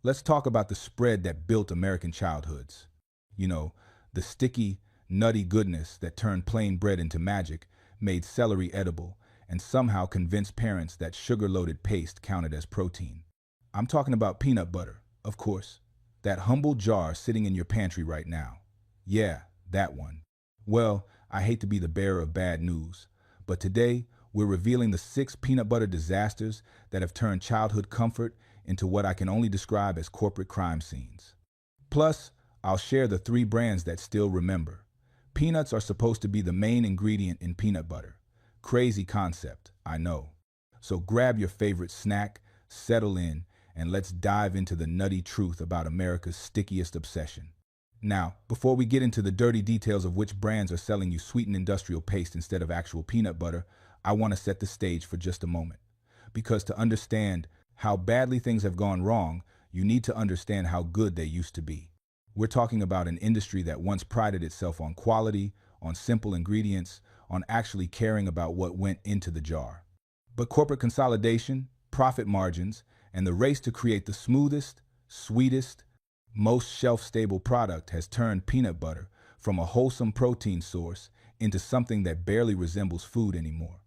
Let's talk about the spread that built American childhoods. You know, the sticky, nutty goodness that turned plain bread into magic, made celery edible, and somehow convinced parents that sugar-loaded paste counted as protein. I'm talking about peanut butter, of course. That humble jar sitting in your pantry right now. Yeah, that one. Well, I hate to be the bearer of bad news, but today we're revealing the 6 peanut butter disasters that have turned childhood comfort into what I can only describe as corporate crime scenes. Plus, I'll share the 3 brands that still remember. Peanuts are supposed to be the main ingredient in peanut butter. Crazy concept, I know. So grab your favorite snack, settle in, and let's dive into the nutty truth about America's stickiest obsession. Now, before we get into the dirty details of which brands are selling you sweetened industrial paste instead of actual peanut butter, I want to set the stage for just a moment. Because to understand how badly things have gone wrong, you need to understand how good they used to be. We're talking about an industry that once prided itself on quality, on simple ingredients, on actually caring about what went into the jar. But corporate consolidation, profit margins, and the race to create the smoothest, sweetest, most shelf-stable product has turned peanut butter from a wholesome protein source into something that barely resembles food anymore.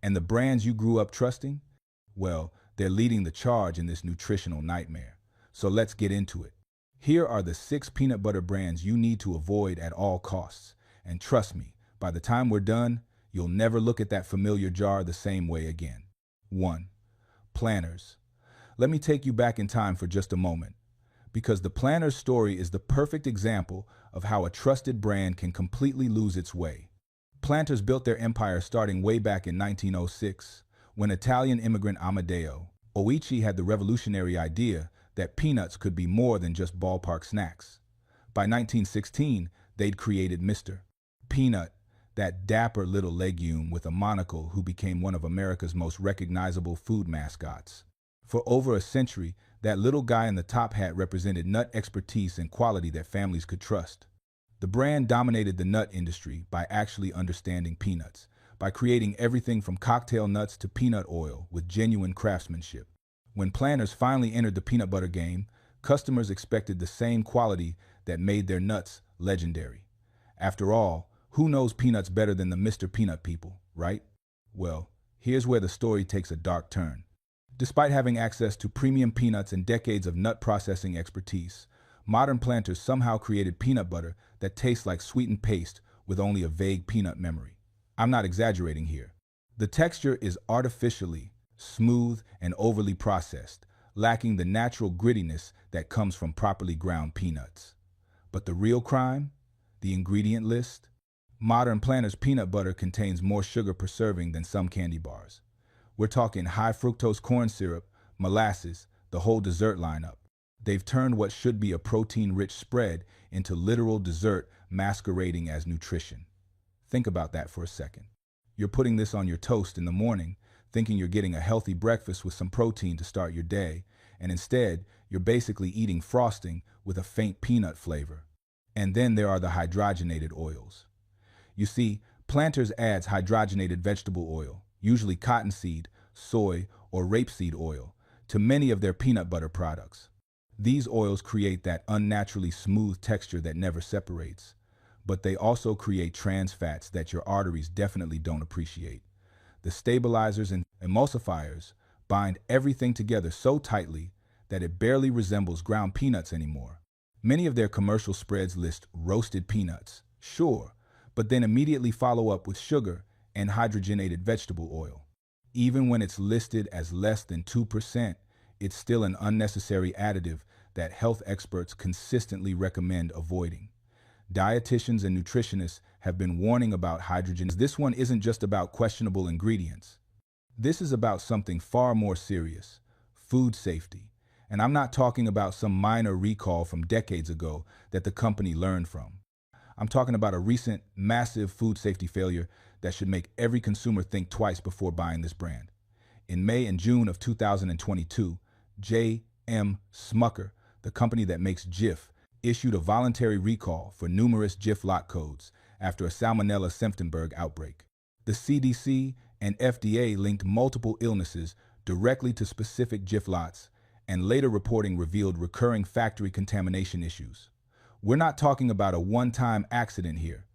And the brands you grew up trusting? Well, they're leading the charge in this nutritional nightmare. So let's get into it. Here are the 6 peanut butter brands you need to avoid at all costs. And trust me, by the time we're done, you'll never look at that familiar jar the same way again. 1. Planters. Let me take you back in time for just a moment, because the Planters story is the perfect example of how a trusted brand can completely lose its way. Planters built their empire starting way back in 1906, when Italian immigrant Amedeo Oichi had the revolutionary idea that peanuts could be more than just ballpark snacks. By 1916, they'd created Mr. Peanut, that dapper little legume with a monocle who became one of America's most recognizable food mascots. For over a century, that little guy in the top hat represented nut expertise and quality that families could trust. The brand dominated the nut industry by actually understanding peanuts, by creating everything from cocktail nuts to peanut oil with genuine craftsmanship. When Planters finally entered the peanut butter game, customers expected the same quality that made their nuts legendary. After all, who knows peanuts better than the Mr. Peanut people, right? Well, here's where the story takes a dark turn. Despite having access to premium peanuts and decades of nut processing expertise, modern Planters somehow created peanut butter that tastes like sweetened paste with only a vague peanut memory. I'm not exaggerating here. The texture is artificially smooth and overly processed, lacking the natural grittiness that comes from properly ground peanuts. But the real crime? The ingredient list? Modern Planters peanut butter contains more sugar per serving than some candy bars. We're talking high fructose corn syrup, molasses, the whole dessert lineup. They've turned what should be a protein-rich spread into literal dessert masquerading as nutrition. Think about that for a second. You're putting this on your toast in the morning, thinking you're getting a healthy breakfast with some protein to start your day, and instead, you're basically eating frosting with a faint peanut flavor. And then there are the hydrogenated oils. You see, Planters adds hydrogenated vegetable oil, usually cottonseed, soy, or rapeseed oil, to many of their peanut butter products. These oils create that unnaturally smooth texture that never separates, but they also create trans fats that your arteries definitely don't appreciate. The stabilizers and emulsifiers bind everything together so tightly that it barely resembles ground peanuts anymore. Many of their commercial spreads list roasted peanuts, sure, but then immediately follow up with sugar and hydrogenated vegetable oil. Even when it's listed as less than 2%, it's still an unnecessary additive that health experts consistently recommend avoiding. Dietitians and nutritionists have been warning about hydrogen. This one isn't just about questionable ingredients. This is about something far more serious: food safety. And I'm not talking about some minor recall from decades ago that the company learned from. I'm talking about a recent, massive food safety failure that should make every consumer think twice before buying this brand. In May and June of 2022, J.M. Smucker, the company that makes Jif, issued a voluntary recall for numerous Jif lot codes after a Salmonella Symptomberg outbreak. The CDC and FDA linked multiple illnesses directly to specific Jif lots, and later reporting revealed recurring factory contamination issues. We're not talking about a one-time accident here.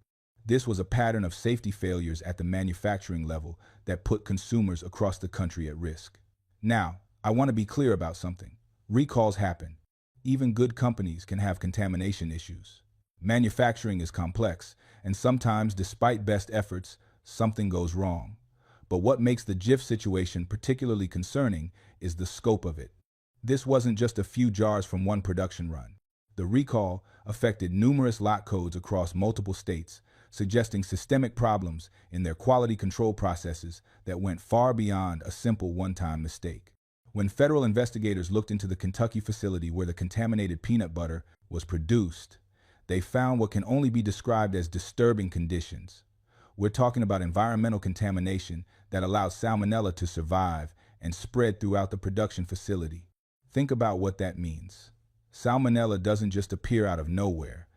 This was a pattern of safety failures at the manufacturing level that put consumers across the country at risk. Now, I want to be clear about something. Recalls happen. Even good companies can have contamination issues. Manufacturing is complex, and sometimes, despite best efforts, something goes wrong. But what makes the Jif situation particularly concerning is the scope of it. This wasn't just a few jars from one production run. The recall affected numerous lot codes across multiple states, suggesting systemic problems in their quality control processes that went far beyond a simple one-time mistake. When federal investigators looked into the Kentucky facility where the contaminated peanut butter was produced, they found what can only be described as disturbing conditions. We're talking about environmental contamination that allowed salmonella to survive and spread throughout the production facility. Think about what that means. Salmonella doesn't just appear out of nowhere.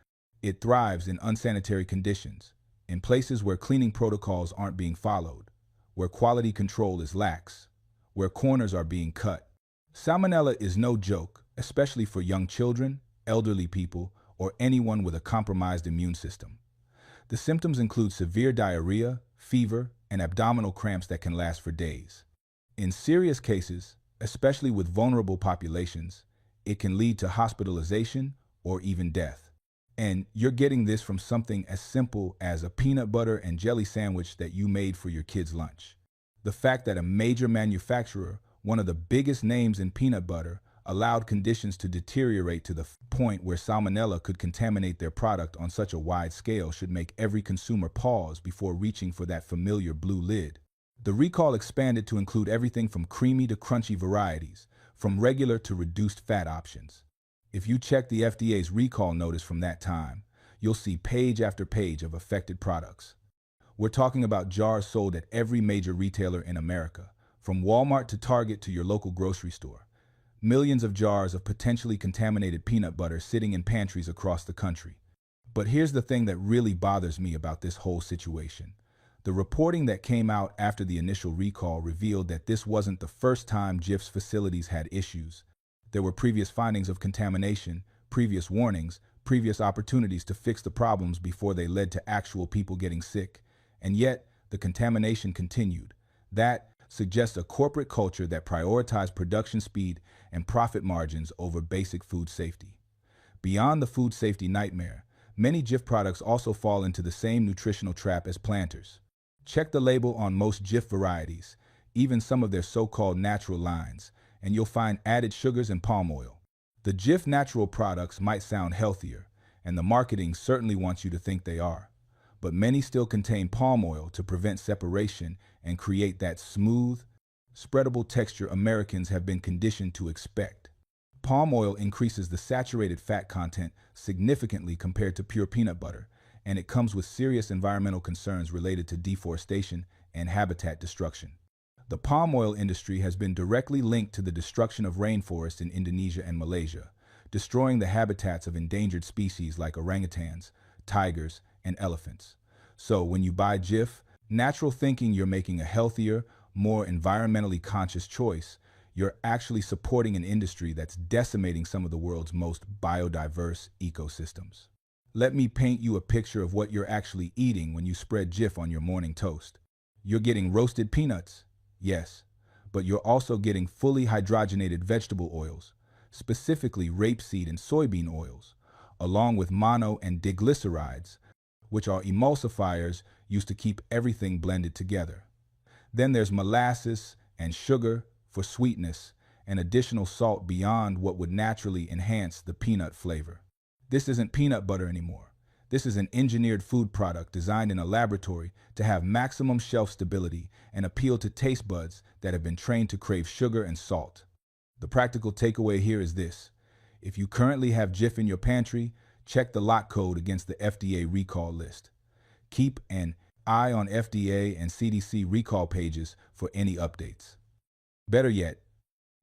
It thrives in unsanitary conditions, in places where cleaning protocols aren't being followed, where quality control is lax, where corners are being cut. Salmonella is no joke, especially for young children, elderly people, or anyone with a compromised immune system. The symptoms include severe diarrhea, fever, and abdominal cramps that can last for days. In serious cases, especially with vulnerable populations, it can lead to hospitalization or even death. And you're getting this from something as simple as a peanut butter and jelly sandwich that you made for your kid's lunch. The fact that a major manufacturer, one of the biggest names in peanut butter, allowed conditions to deteriorate to the point where salmonella could contaminate their product on such a wide scale should make every consumer pause before reaching for that familiar blue lid. The recall expanded to include everything from creamy to crunchy varieties, from regular to reduced fat options. If you check the FDA's recall notice from that time, you'll see page after page of affected products. We're talking about jars sold at every major retailer in America, from Walmart to Target to your local grocery store. Millions of jars of potentially contaminated peanut butter sitting in pantries across the country. But here's the thing that really bothers me about this whole situation. The reporting that came out after the initial recall revealed that this wasn't the first time Jif's facilities had issues. There were previous findings of contamination, previous warnings, previous opportunities to fix the problems before they led to actual people getting sick. And yet, the contamination continued. That suggests a corporate culture that prioritized production speed and profit margins over basic food safety. Beyond the food safety nightmare, many Jif products also fall into the same nutritional trap as Planters. Check the label on most Jif varieties, even some of their so-called natural lines, and you'll find added sugars and palm oil. The Jif natural products might sound healthier, and the marketing certainly wants you to think they are. But many still contain palm oil to prevent separation and create that smooth, spreadable texture Americans have been conditioned to expect. Palm oil increases the saturated fat content significantly compared to pure peanut butter, and it comes with serious environmental concerns related to deforestation and habitat destruction. The palm oil industry has been directly linked to the destruction of rainforests in Indonesia and Malaysia, destroying the habitats of endangered species like orangutans, tigers, and elephants. So when you buy Jif, natural thinking you're making a healthier, more environmentally conscious choice, you're actually supporting an industry that's decimating some of the world's most biodiverse ecosystems. Let me paint you a picture of what you're actually eating when you spread Jif on your morning toast. You're getting roasted peanuts, yes, but you're also getting fully hydrogenated vegetable oils, specifically rapeseed and soybean oils, along with mono and diglycerides, which are emulsifiers used to keep everything blended together. Then there's molasses and sugar for sweetness and additional salt beyond what would naturally enhance the peanut flavor. This isn't peanut butter anymore. This is an engineered food product designed in a laboratory to have maximum shelf stability and appeal to taste buds that have been trained to crave sugar and salt. The practical takeaway here is this. If you currently have Jif in your pantry, check the lot code against the FDA recall list. Keep an eye on FDA and CDC recall pages for any updates. Better yet,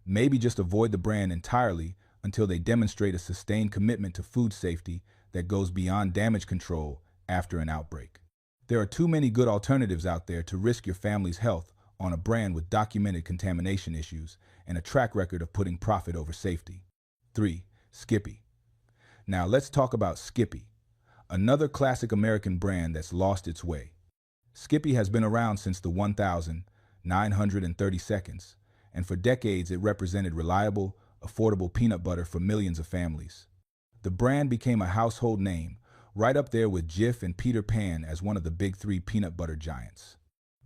maybe just avoid the brand entirely until they demonstrate a sustained commitment to food safety that goes beyond damage control after an outbreak. There are too many good alternatives out there to risk your family's health on a brand with documented contamination issues, and a track record of putting profit over safety. 3. Skippy. Now let's talk about Skippy, another classic American brand that's lost its way. Skippy has been around since the 1930 seconds, and for decades it represented reliable, affordable peanut butter for millions of families. The brand became a household name, right up there with Jif and Peter Pan as one of the big three peanut butter giants.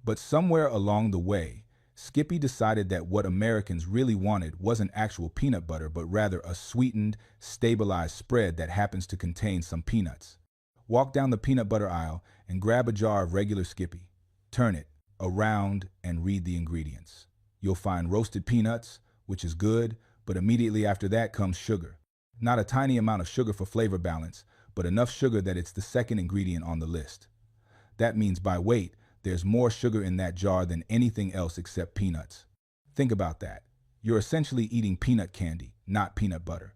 But somewhere along the way, Skippy decided that what Americans really wanted wasn't actual peanut butter, but rather a sweetened, stabilized spread that happens to contain some peanuts. Walk down the peanut butter aisle and grab a jar of regular Skippy. Turn it around and read the ingredients. You'll find roasted peanuts, which is good, but immediately after that comes sugar. Not a tiny amount of sugar for flavor balance, but enough sugar that it's the second ingredient on the list. That means by weight, there's more sugar in that jar than anything else except peanuts. Think about that. You're essentially eating peanut candy, not peanut butter.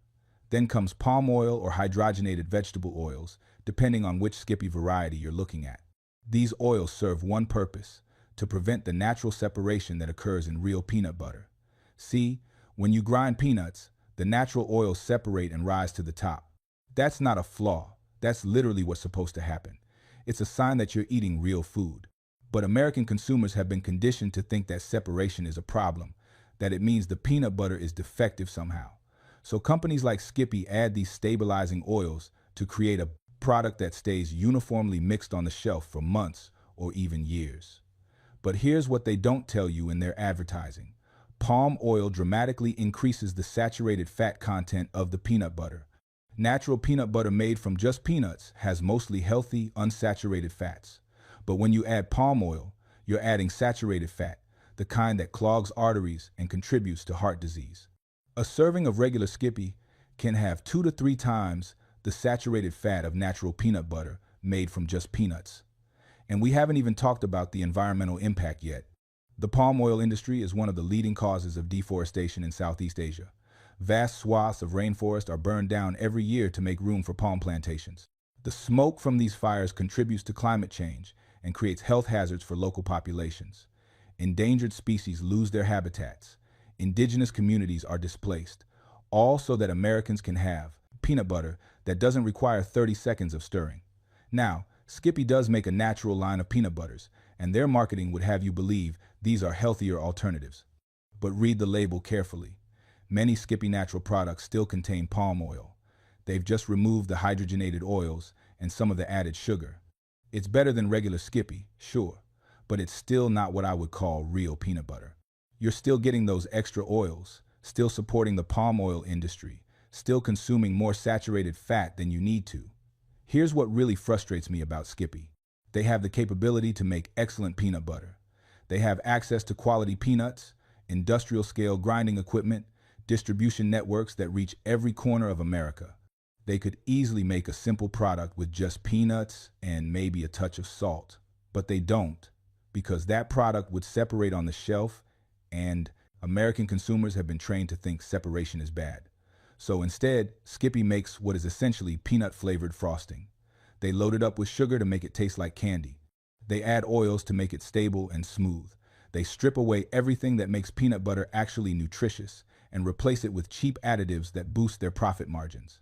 Then comes palm oil or hydrogenated vegetable oils, depending on which Skippy variety you're looking at. These oils serve one purpose: to prevent the natural separation that occurs in real peanut butter. See, when you grind peanuts, the natural oils separate and rise to the top. That's not a flaw. That's literally what's supposed to happen. It's a sign that you're eating real food. But American consumers have been conditioned to think that separation is a problem, that it means the peanut butter is defective somehow. So companies like Skippy add these stabilizing oils to create a product that stays uniformly mixed on the shelf for months or even years. But here's what they don't tell you in their advertising. Palm oil dramatically increases the saturated fat content of the peanut butter. Natural peanut butter made from just peanuts has mostly healthy, unsaturated fats. But when you add palm oil, you're adding saturated fat, the kind that clogs arteries and contributes to heart disease. A serving of regular Skippy can have 2 to 3 times the saturated fat of natural peanut butter made from just peanuts. And we haven't even talked about the environmental impact yet. The palm oil industry is one of the leading causes of deforestation in Southeast Asia. Vast swaths of rainforest are burned down every year to make room for palm plantations. The smoke from these fires contributes to climate change and creates health hazards for local populations. Endangered species lose their habitats. Indigenous communities are displaced, all so that Americans can have peanut butter that doesn't require 30 seconds of stirring. Now, Skippy does make a natural line of peanut butters, and their marketing would have you believe these are healthier alternatives. But read the label carefully. Many Skippy natural products still contain palm oil. They've just removed the hydrogenated oils and some of the added sugar. It's better than regular Skippy, sure, but it's still not what I would call real peanut butter. You're still getting those extra oils, still supporting the palm oil industry, still consuming more saturated fat than you need to. Here's what really frustrates me about Skippy. They have the capability to make excellent peanut butter. They have access to quality peanuts, industrial-scale grinding equipment, distribution networks that reach every corner of America. They could easily make a simple product with just peanuts and maybe a touch of salt. But they don't, because that product would separate on the shelf, and American consumers have been trained to think separation is bad. So instead, Skippy makes what is essentially peanut-flavored frosting. They load it up with sugar to make it taste like candy. They add oils to make it stable and smooth. They strip away everything that makes peanut butter actually nutritious and replace it with cheap additives that boost their profit margins.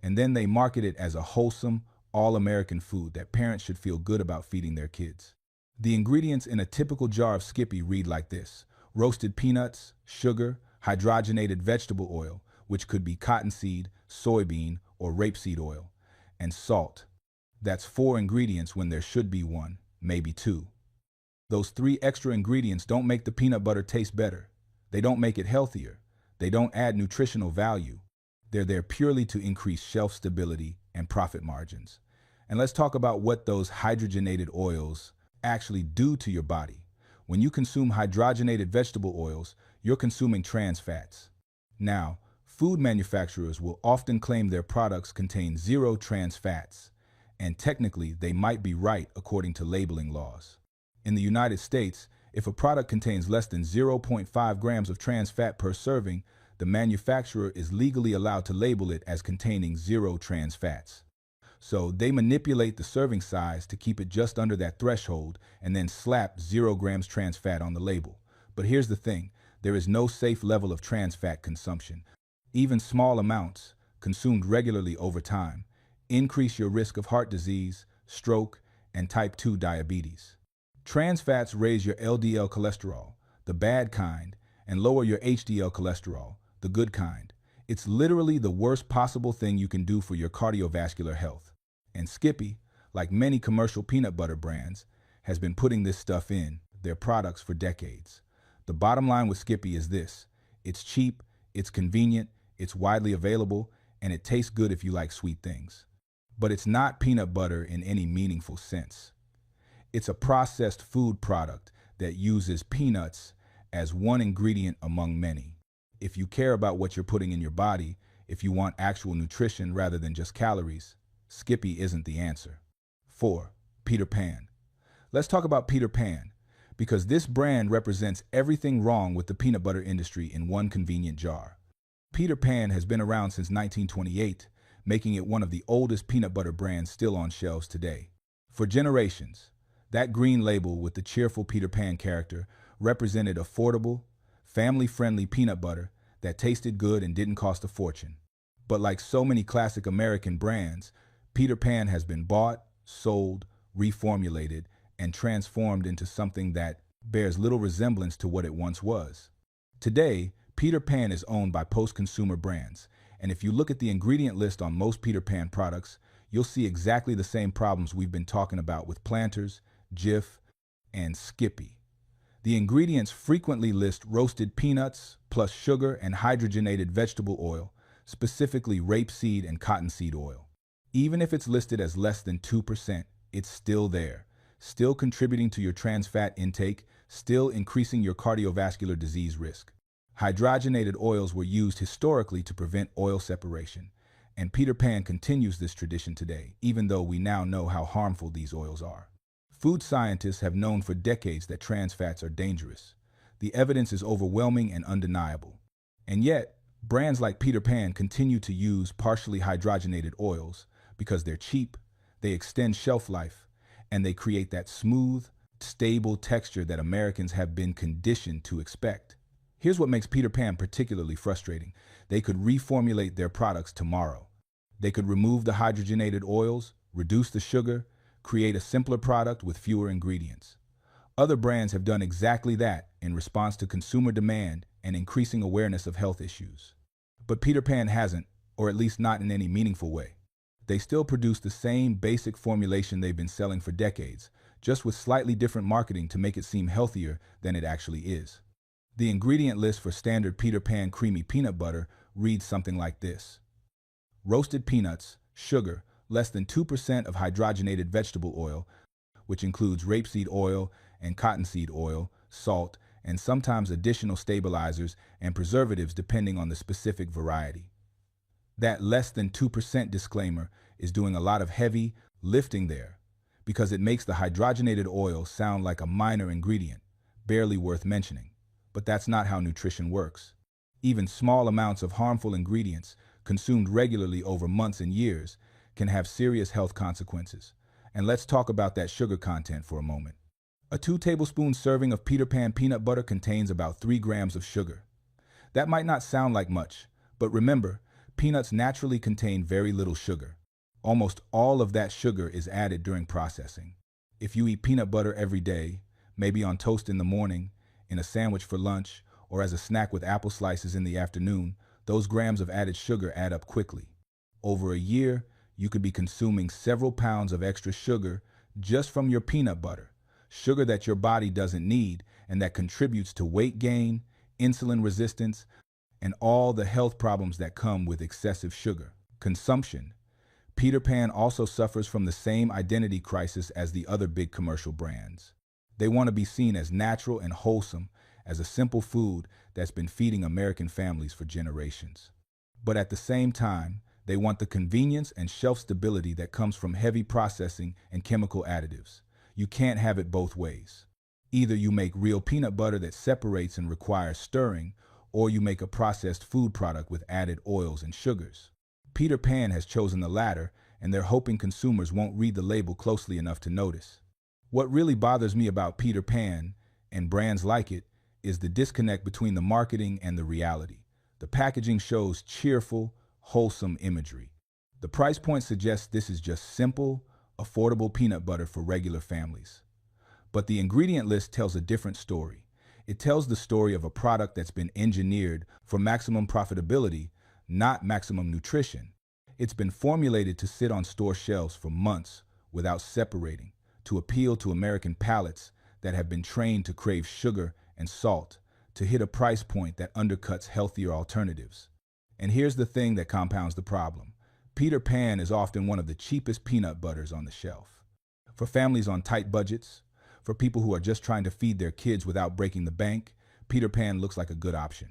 And then they market it as a wholesome, all-American food that parents should feel good about feeding their kids. The ingredients in a typical jar of Skippy read like this: roasted peanuts, sugar, hydrogenated vegetable oil, which could be cottonseed, soybean, or rapeseed oil, and salt. That's 4 ingredients when there should be 1, maybe 2. Those 3 extra ingredients don't make the peanut butter taste better. They don't make it healthier. They don't add nutritional value. They're there purely to increase shelf stability and profit margins. And let's talk about what those hydrogenated oils actually do to your body. When you consume hydrogenated vegetable oils, you're consuming trans fats. Now, food manufacturers will often claim their products contain 0 trans fats, and technically they might be right according to labeling laws. In the United States, if a product contains less than 0.5 grams of trans fat per serving, the manufacturer is legally allowed to label it as containing 0 trans fats. So they manipulate the serving size to keep it just under that threshold and then slap 0 grams trans fat on the label. But here's the thing, There is no safe level of trans fat consumption. Even small amounts, consumed regularly over time, increase your risk of heart disease, stroke, and type 2 diabetes. Trans fats raise your LDL cholesterol, the bad kind, and lower your HDL cholesterol, the good kind. It's literally the worst possible thing you can do for your cardiovascular health. And Skippy, like many commercial peanut butter brands, has been putting this stuff in their products for decades. The bottom line with Skippy is this: it's cheap, it's convenient, it's widely available, and it tastes good if you like sweet things. But it's not peanut butter in any meaningful sense. It's a processed food product that uses peanuts as one ingredient among many. If you care about what you're putting in your body, if you want actual nutrition rather than just calories, Skippy isn't the answer. 4. Peter Pan. Let's talk about Peter Pan, because this brand represents everything wrong with the peanut butter industry in one convenient jar. Peter Pan has been around since 1928, making it one of the oldest peanut butter brands still on shelves today. For generations, that green label with the cheerful Peter Pan character represented affordable, family-friendly peanut butter that tasted good and didn't cost a fortune. But like so many classic American brands, Peter Pan has been bought, sold, reformulated, and transformed into something that bears little resemblance to what it once was. Today, Peter Pan is owned by post-consumer brands, and if you look at the ingredient list on most Peter Pan products, you'll see exactly the same problems we've been talking about with Planters, Jif, and Skippy. The ingredients frequently list roasted peanuts, plus sugar and hydrogenated vegetable oil, specifically rapeseed and cottonseed oil. Even if it's listed as less than 2%, it's still there, still contributing to your trans fat intake, still increasing your cardiovascular disease risk. Hydrogenated oils were used historically to prevent oil separation, and Peter Pan continues this tradition today, even though we now know how harmful these oils are. Food scientists have known for decades that trans fats are dangerous. The evidence is overwhelming and undeniable. And yet, brands like Peter Pan continue to use partially hydrogenated oils because they're cheap, they extend shelf life, and they create that smooth, stable texture that Americans have been conditioned to expect. Here's what makes Peter Pan particularly frustrating. They could reformulate their products tomorrow. They could remove the hydrogenated oils, reduce the sugar, create a simpler product with fewer ingredients. Other brands have done exactly that in response to consumer demand and increasing awareness of health issues. But Peter Pan hasn't, or at least not in any meaningful way. They still produce the same basic formulation they've been selling for decades, just with slightly different marketing to make it seem healthier than it actually is. The ingredient list for standard Peter Pan creamy peanut butter reads something like this: roasted peanuts, sugar, less than 2% of hydrogenated vegetable oil, which includes rapeseed oil and cottonseed oil, salt, and sometimes additional stabilizers and preservatives depending on the specific variety. That less than 2% disclaimer is doing a lot of heavy lifting there, because it makes the hydrogenated oil sound like a minor ingredient, barely worth mentioning. But that's not how nutrition works. Even small amounts of harmful ingredients, consumed regularly over months and years, can have serious health consequences. And let's talk about that sugar content for a moment. A 2-tablespoon serving of Peter Pan peanut butter contains about 3 grams of sugar. That might not sound like much, but remember, peanuts naturally contain very little sugar. Almost all of that sugar is added during processing. If you eat peanut butter every day, maybe on toast in the morning, in a sandwich for lunch, or as a snack with apple slices in the afternoon, those grams of added sugar add up quickly. Over a year, you could be consuming several pounds of extra sugar just from your peanut butter, sugar that your body doesn't need and that contributes to weight gain, insulin resistance, and all the health problems that come with excessive sugar consumption. Peter Pan also suffers from the same identity crisis as the other big commercial brands. They want to be seen as natural and wholesome, as a simple food that's been feeding American families for generations. But at the same time, they want the convenience and shelf stability that comes from heavy processing and chemical additives. You can't have it both ways. Either you make real peanut butter that separates and requires stirring, or you make a processed food product with added oils and sugars. Peter Pan has chosen the latter, and they're hoping consumers won't read the label closely enough to notice. What really bothers me about Peter Pan, and brands like it, is the disconnect between the marketing and the reality. The packaging shows cheerful, wholesome imagery. The price point suggests this is just simple, affordable peanut butter for regular families. But the ingredient list tells a different story. It tells the story of a product that's been engineered for maximum profitability, not maximum nutrition. It's been formulated to sit on store shelves for months without separating, to appeal to American palates that have been trained to crave sugar and salt, to hit a price point that undercuts healthier alternatives. And here's the thing that compounds the problem. Peter Pan is often one of the cheapest peanut butters on the shelf. For families on tight budgets, for people who are just trying to feed their kids without breaking the bank, Peter Pan looks like a good option.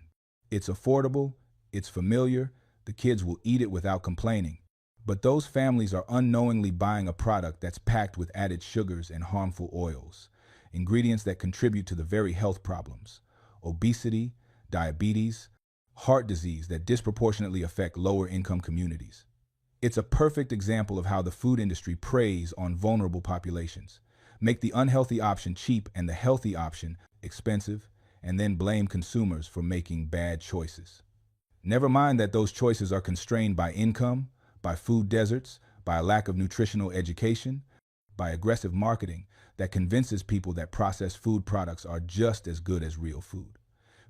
It's affordable, it's familiar, the kids will eat it without complaining. But those families are unknowingly buying a product that's packed with added sugars and harmful oils, ingredients that contribute to the very health problems: obesity, diabetes, heart disease that disproportionately affect lower income communities. It's a perfect example of how the food industry preys on vulnerable populations. Make the unhealthy option cheap and the healthy option expensive, and then blame consumers for making bad choices. Never mind that those choices are constrained by income, by food deserts, by a lack of nutritional education, by aggressive marketing that convinces people that processed food products are just as good as real food.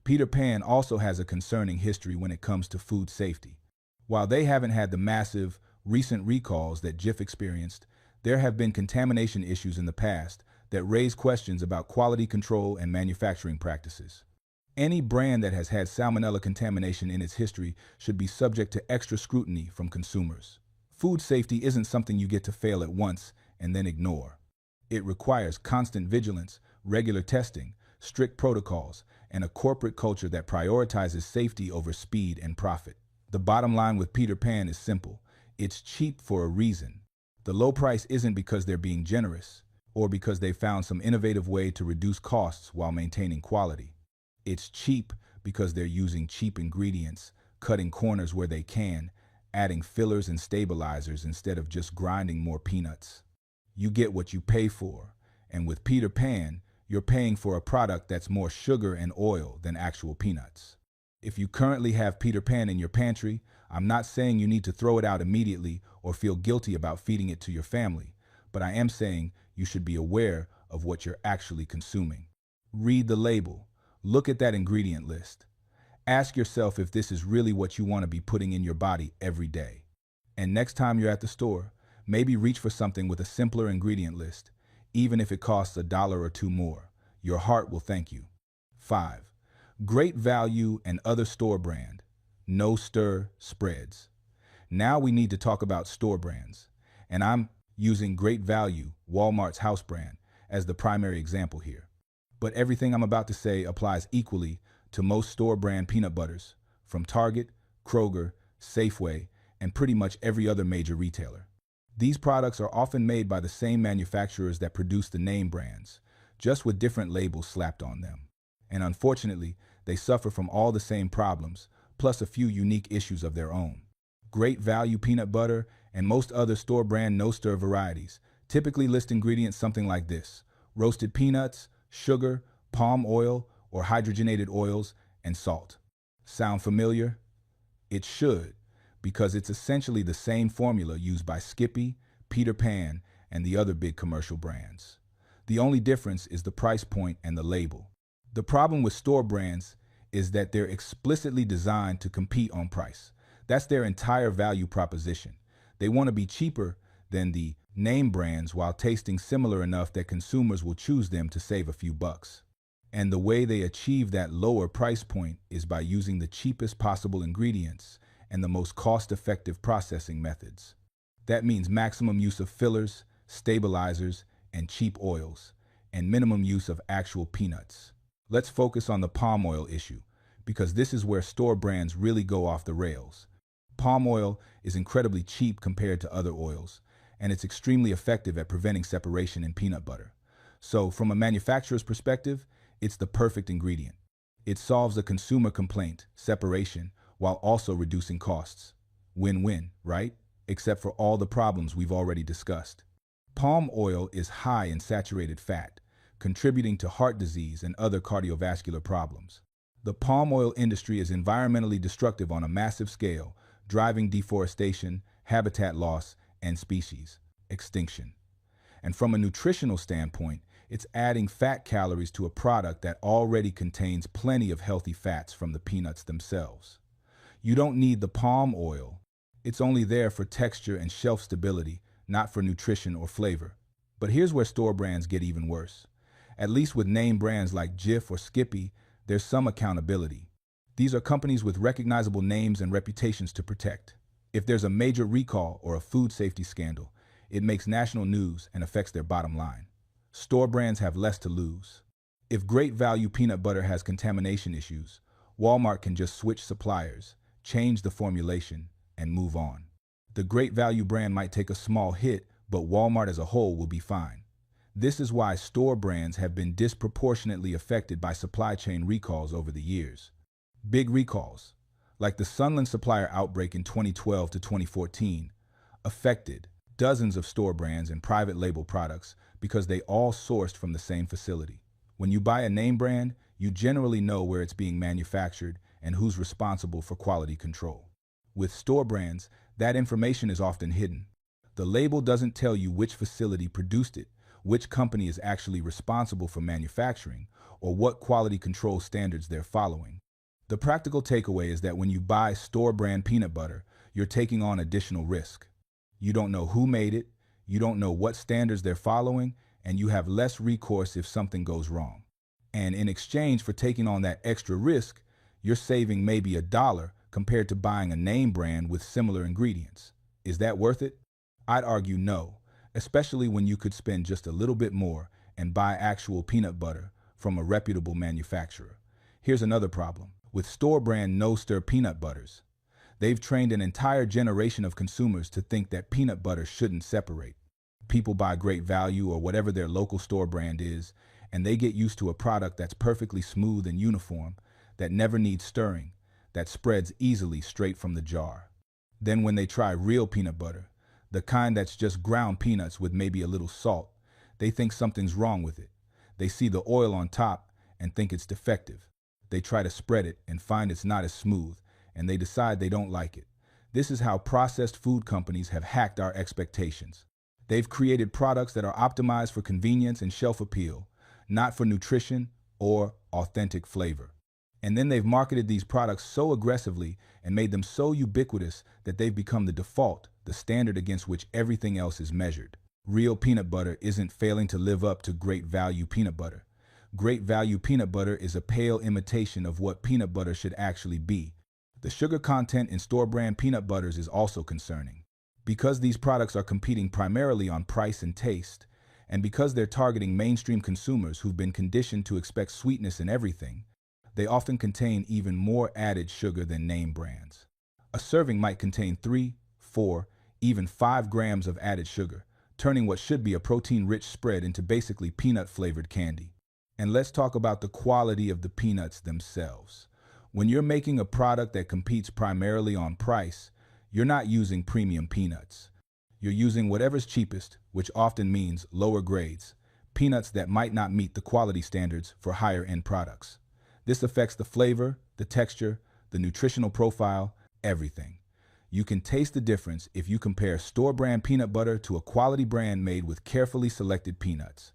Peter Pan also has a concerning history when it comes to food safety. While they haven't had the massive, recent recalls that Jif experienced, there have been contamination issues in the past that raise questions about quality control and manufacturing practices. Any brand that has had salmonella contamination in its history should be subject to extra scrutiny from consumers. Food safety isn't something you get to fail at once and then ignore. It requires constant vigilance, regular testing, strict protocols, and a corporate culture that prioritizes safety over speed and profit. The bottom line with Peter Pan is simple. It's cheap for a reason. The low price isn't because they're being generous or because they found some innovative way to reduce costs while maintaining quality. It's cheap because they're using cheap ingredients, cutting corners where they can, adding fillers and stabilizers instead of just grinding more peanuts. You get what you pay for, and with Peter Pan, you're paying for a product that's more sugar and oil than actual peanuts. If you currently have Peter Pan in your pantry, I'm not saying you need to throw it out immediately or feel guilty about feeding it to your family, but I am saying you should be aware of what you're actually consuming. Read the label. Look at that ingredient list. Ask yourself if this is really what you want to be putting in your body every day. And next time you're at the store, maybe reach for something with a simpler ingredient list, even if it costs $1 or $2 more. Your heart will thank you. 5. Great value and other store brand. No stir spreads. Now we need to talk about store brands. And I'm using Great Value, Walmart's house brand, as the primary example here. But everything I'm about to say applies equally to most store brand peanut butters, from Target, Kroger, Safeway, and pretty much every other major retailer. These products are often made by the same manufacturers that produce the name brands, just with different labels slapped on them. And unfortunately, they suffer from all the same problems, plus a few unique issues of their own. Great Value peanut butter and most other store brand no-stir varieties typically list ingredients something like this: roasted peanuts, sugar, palm oil, or hydrogenated oils, and salt. Sound familiar? It should, because it's essentially the same formula used by Skippy, Peter Pan, and the other big commercial brands. The only difference is the price point and the label. The problem with store brands is that they're explicitly designed to compete on price. That's their entire value proposition. They want to be cheaper than the name brands while tasting similar enough that consumers will choose them to save a few bucks. And the way they achieve that lower price point is by using the cheapest possible ingredients and the most cost-effective processing methods. That means maximum use of fillers, stabilizers, and cheap oils, and minimum use of actual peanuts. Let's focus on the palm oil issue, because this is where store brands really go off the rails. Palm oil is incredibly cheap compared to other oils, and it's extremely effective at preventing separation in peanut butter. So, from a manufacturer's perspective, it's the perfect ingredient. It solves a consumer complaint, separation, while also reducing costs. Win-win, right? Except for all the problems we've already discussed. Palm oil is high in saturated fat, contributing to heart disease and other cardiovascular problems. The palm oil industry is environmentally destructive on a massive scale, driving deforestation, habitat loss, and species extinction. And from a nutritional standpoint, it's adding fat calories to a product that already contains plenty of healthy fats from the peanuts themselves. You don't need the palm oil. It's only there for texture and shelf stability, not for nutrition or flavor. But here's where store brands get even worse. At least with name brands like Jif or Skippy, there's some accountability. These are companies with recognizable names and reputations to protect. If there's a major recall or a food safety scandal, it makes national news and affects their bottom line. Store brands have less to lose. If Great Value peanut butter has contamination issues, Walmart can just switch suppliers, change the formulation, and move on. The Great Value brand might take a small hit, but Walmart as a whole will be fine. This is why store brands have been disproportionately affected by supply chain recalls over the years. Big recalls, like the Sunland supplier outbreak in 2012 to 2014, affected dozens of store brands and private label products because they all sourced from the same facility. When you buy a name brand, you generally know where it's being manufactured and who's responsible for quality control. With store brands, that information is often hidden. The label doesn't tell you which facility produced it, which company is actually responsible for manufacturing, or what quality control standards they're following. The practical takeaway is that when you buy store brand peanut butter, you're taking on additional risk. You don't know who made it, you don't know what standards they're following, and you have less recourse if something goes wrong. And in exchange for taking on that extra risk, you're saving maybe $1 compared to buying a name brand with similar ingredients. Is that worth it? I'd argue no, especially when you could spend just a little bit more and buy actual peanut butter from a reputable manufacturer. Here's another problem. With store brand no-stir peanut butters, they've trained an entire generation of consumers to think that peanut butter shouldn't separate. People buy Great Value or whatever their local store brand is, and they get used to a product that's perfectly smooth and uniform, that never needs stirring, that spreads easily straight from the jar. Then when they try real peanut butter, the kind that's just ground peanuts with maybe a little salt, they think something's wrong with it. They see the oil on top and think it's defective. They try to spread it and find it's not as smooth, and they decide they don't like it. This is how processed food companies have hacked our expectations. They've created products that are optimized for convenience and shelf appeal, not for nutrition or authentic flavor. And then they've marketed these products so aggressively and made them so ubiquitous that they've become the default, the standard against which everything else is measured. Real peanut butter isn't failing to live up to Great Value peanut butter. Great Value peanut butter is a pale imitation of what peanut butter should actually be. The sugar content in store-brand peanut butters is also concerning. Because these products are competing primarily on price and taste, and because they're targeting mainstream consumers who've been conditioned to expect sweetness in everything, they often contain even more added sugar than name brands. A serving might contain 3, 4, even 5 grams of added sugar, turning what should be a protein-rich spread into basically peanut-flavored candy. And let's talk about the quality of the peanuts themselves. When you're making a product that competes primarily on price, you're not using premium peanuts. You're using whatever's cheapest, which often means lower grades, peanuts that might not meet the quality standards for higher-end products. This affects the flavor, the texture, the nutritional profile, everything. You can taste the difference if you compare store-brand peanut butter to a quality brand made with carefully selected peanuts.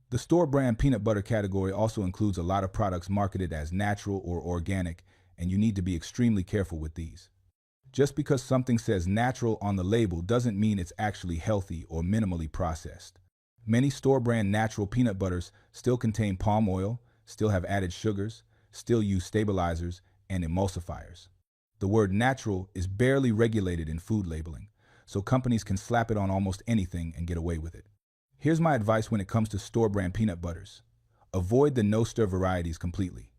The store-brand peanut butter category also includes a lot of products marketed as natural or organic, and you need to be extremely careful with these. Just because something says natural on the label doesn't mean it's actually healthy or minimally processed. Many store-brand natural peanut butters still contain palm oil, still have added sugars, still use stabilizers and emulsifiers. The word natural is barely regulated in food labeling, so companies can slap it on almost anything and get away with it. Here's my advice when it comes to store-brand peanut butters. Avoid the no-stir varieties completely.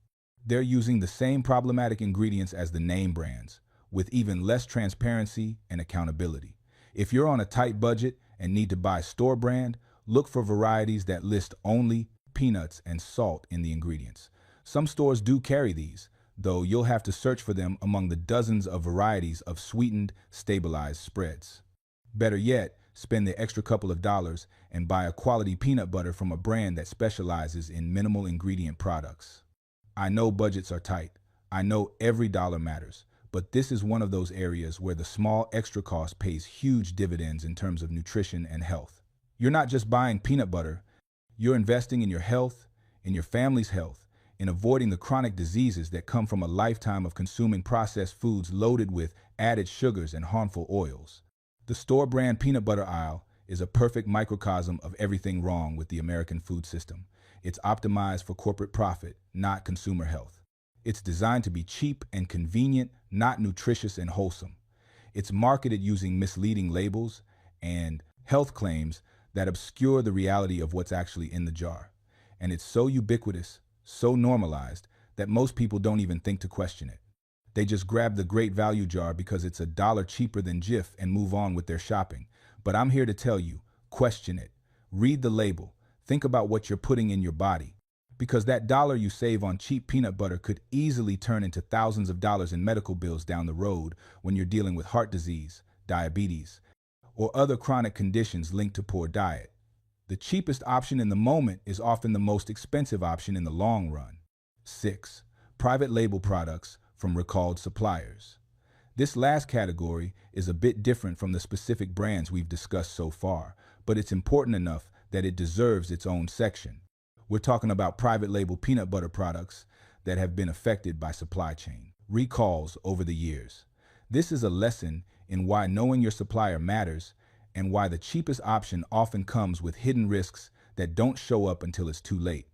They're using the same problematic ingredients as the name brands, with even less transparency and accountability. If you're on a tight budget and need to buy store brand, look for varieties that list only peanuts and salt in the ingredients. Some stores do carry these, though you'll have to search for them among the dozens of varieties of sweetened, stabilized spreads. Better yet, spend the extra couple of dollars, and buy a quality peanut butter from a brand that specializes in minimal ingredient products. I know budgets are tight. I know every dollar matters, but this is one of those areas where the small extra cost pays huge dividends in terms of nutrition and health. You're not just buying peanut butter, you're investing in your health, in your family's health, in avoiding the chronic diseases that come from a lifetime of consuming processed foods loaded with added sugars and harmful oils. The store brand peanut butter aisle is a perfect microcosm of everything wrong with the American food system. It's optimized for corporate profit, not consumer health. It's designed to be cheap and convenient, not nutritious and wholesome. It's marketed using misleading labels and health claims that obscure the reality of what's actually in the jar. And it's so ubiquitous, so normalized, that most people don't even think to question it. They just grab the great value jar because it's $1 cheaper than Jif and move on with their shopping. But I'm here to tell you, question it. Read the label. Think about what you're putting in your body. Because that dollar you save on cheap peanut butter could easily turn into thousands of dollars in medical bills down the road when you're dealing with heart disease, diabetes, or other chronic conditions linked to poor diet. The cheapest option in the moment is often the most expensive option in the long run. 6. Private label products from recalled suppliers. This last category is a bit different from the specific brands we've discussed so far, but it's important enough that it deserves its own section. We're talking about private label peanut butter products that have been affected by supply chain recalls over the years. This is a lesson in why knowing your supplier matters and why the cheapest option often comes with hidden risks that don't show up until it's too late.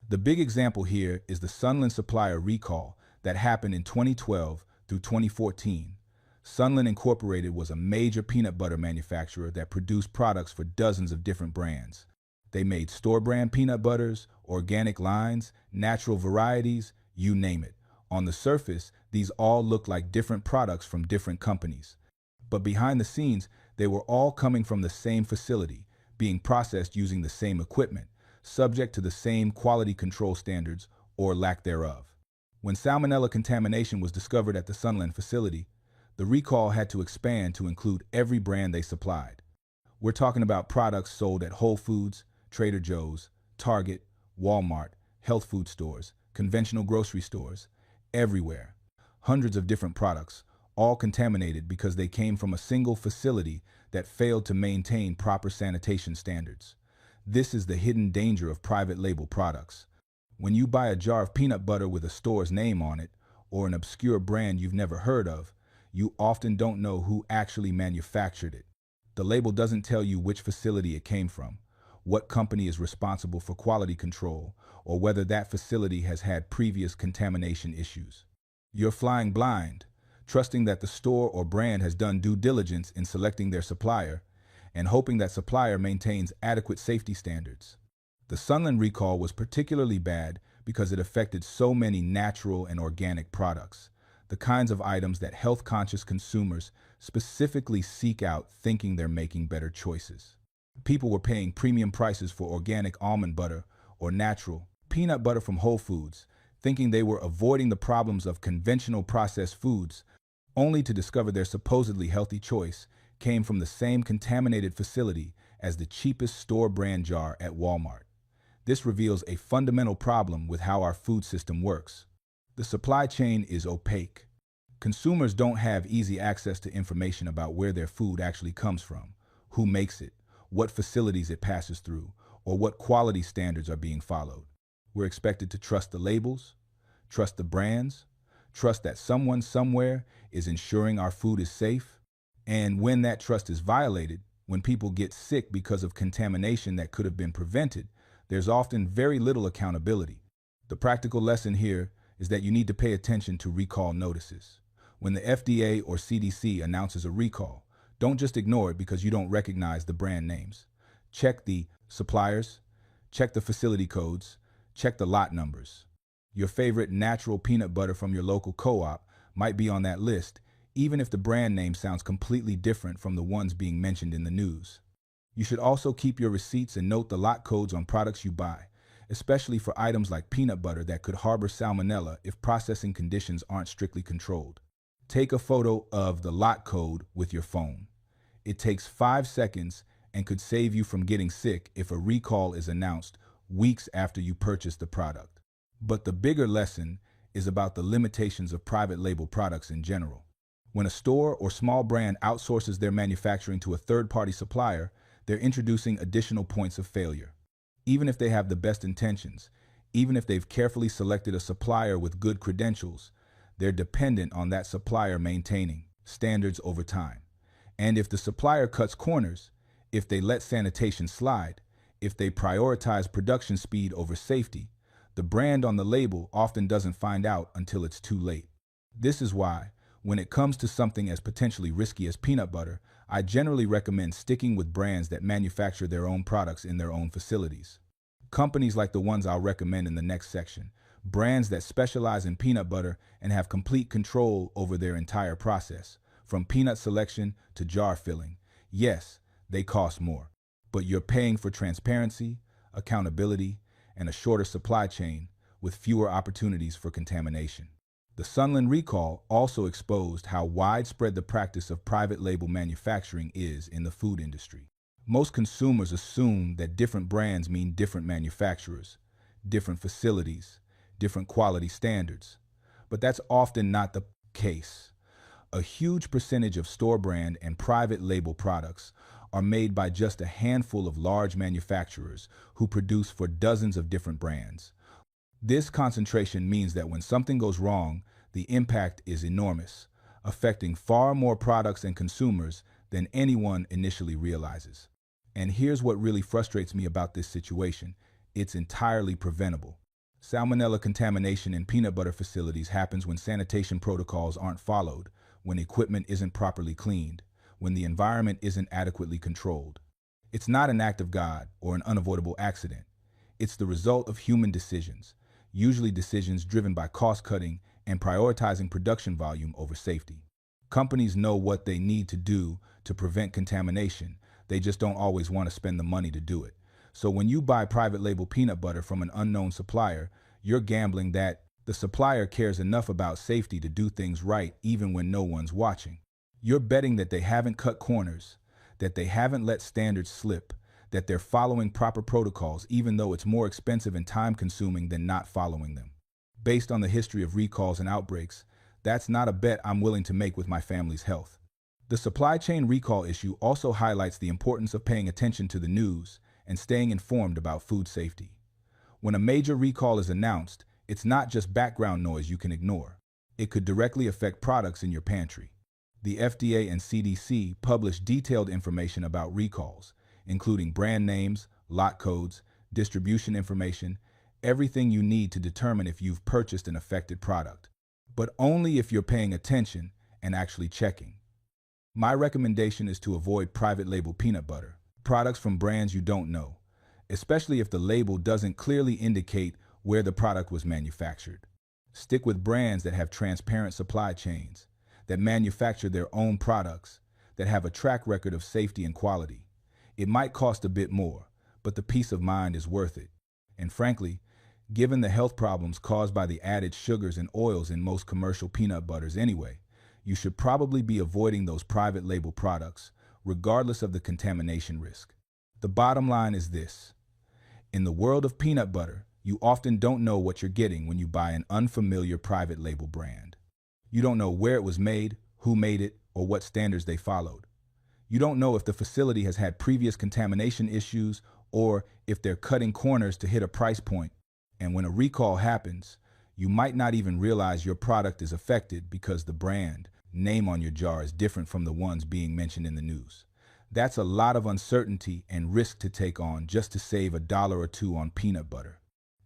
The big example here is the Sunland supplier recall that happened in 2012 through 2014. Sunland Incorporated was a major peanut butter manufacturer that produced products for dozens of different brands. They made store-brand peanut butters, organic lines, natural varieties, you name it. On the surface, these all looked like different products from different companies. But behind the scenes, they were all coming from the same facility, being processed using the same equipment, subject to the same quality control standards or lack thereof. When salmonella contamination was discovered at the Sunland facility, the recall had to expand to include every brand they supplied. We're talking about products sold at Whole Foods, Trader Joe's, Target, Walmart, health food stores, conventional grocery stores, everywhere. Hundreds of different products, all contaminated because they came from a single facility that failed to maintain proper sanitation standards. This is the hidden danger of private label products. When you buy a jar of peanut butter with a store's name on it, or an obscure brand you've never heard of, you often don't know who actually manufactured it. The label doesn't tell you which facility it came from, what company is responsible for quality control, or whether that facility has had previous contamination issues. You're flying blind, trusting that the store or brand has done due diligence in selecting their supplier, and hoping that supplier maintains adequate safety standards. The Sunland recall was particularly bad because it affected so many natural and organic products, the kinds of items that health-conscious consumers specifically seek out thinking they're making better choices. People were paying premium prices for organic almond butter or natural peanut butter from Whole Foods, thinking they were avoiding the problems of conventional processed foods, only to discover their supposedly healthy choice came from the same contaminated facility as the cheapest store brand jar at Walmart. This reveals a fundamental problem with how our food system works. The supply chain is opaque. Consumers don't have easy access to information about where their food actually comes from, who makes it, what facilities it passes through, or what quality standards are being followed. We're expected to trust the labels, trust the brands, trust that someone somewhere is ensuring our food is safe. And when that trust is violated, when people get sick because of contamination that could have been prevented, there's often very little accountability. The practical lesson here is that you need to pay attention to recall notices. When the FDA or CDC announces a recall, don't just ignore it because you don't recognize the brand names. Check the suppliers, check the facility codes, check the lot numbers. Your favorite natural peanut butter from your local co-op might be on that list, even if the brand name sounds completely different from the ones being mentioned in the news. You should also keep your receipts and note the lot codes on products you buy, especially for items like peanut butter that could harbor salmonella if processing conditions aren't strictly controlled. Take a photo of the lot code with your phone. It takes 5 seconds and could save you from getting sick if a recall is announced weeks after you purchase the product. But the bigger lesson is about the limitations of private label products in general. When a store or small brand outsources their manufacturing to a third-party supplier, they're introducing additional points of failure. Even if they have the best intentions, even if they've carefully selected a supplier with good credentials, they're dependent on that supplier maintaining standards over time. And if the supplier cuts corners, if they let sanitation slide, if they prioritize production speed over safety, the brand on the label often doesn't find out until it's too late. This is why, when it comes to something as potentially risky as peanut butter, I generally recommend sticking with brands that manufacture their own products in their own facilities. Companies like the ones I'll recommend in the next section, brands that specialize in peanut butter and have complete control over their entire process, from peanut selection to jar filling. Yes, they cost more, but you're paying for transparency, accountability, and a shorter supply chain with fewer opportunities for contamination. The Sunland recall also exposed how widespread the practice of private label manufacturing is in the food industry. Most consumers assume that different brands mean different manufacturers, different facilities, different quality standards. But that's often not the case. A huge percentage of store brand and private label products are made by just a handful of large manufacturers who produce for dozens of different brands. This concentration means that when something goes wrong, the impact is enormous, affecting far more products and consumers than anyone initially realizes. And here's what really frustrates me about this situation. It's entirely preventable. Salmonella contamination in peanut butter facilities happens when sanitation protocols aren't followed, when equipment isn't properly cleaned, when the environment isn't adequately controlled. It's not an act of God or an unavoidable accident. It's the result of human decisions, usually decisions driven by cost-cutting and prioritizing production volume over safety. Companies know what they need to do to prevent contamination. They just don't always want to spend the money to do it. So when you buy private label peanut butter from an unknown supplier, you're gambling that the supplier cares enough about safety to do things right even when no one's watching. You're betting that they haven't cut corners, that they haven't let standards slip, that they're following proper protocols even though it's more expensive and time-consuming than not following them. Based on the history of recalls and outbreaks, that's not a bet I'm willing to make with my family's health. The supply chain recall issue also highlights the importance of paying attention to the news and staying informed about food safety. When a major recall is announced, it's not just background noise you can ignore. It could directly affect products in your pantry. The FDA and CDC publish detailed information about recalls, including brand names, lot codes, distribution information, everything you need to determine if you've purchased an affected product. But only if you're paying attention and actually checking. My recommendation is to avoid private label peanut butter, products from brands you don't know, especially if the label doesn't clearly indicate where the product was manufactured. Stick with brands that have transparent supply chains, that manufacture their own products, that have a track record of safety and quality. It might cost a bit more, but the peace of mind is worth it. And frankly, given the health problems caused by the added sugars and oils in most commercial peanut butters anyway, you should probably be avoiding those private label products, regardless of the contamination risk. The bottom line is this. In the world of peanut butter, you often don't know what you're getting when you buy an unfamiliar private label brand. You don't know where it was made, who made it, or what standards they followed. You don't know if the facility has had previous contamination issues or if they're cutting corners to hit a price point. And when a recall happens, you might not even realize your product is affected because the brand name on your jar is different from the ones being mentioned in the news. That's a lot of uncertainty and risk to take on just to save $1 or $2 on peanut butter.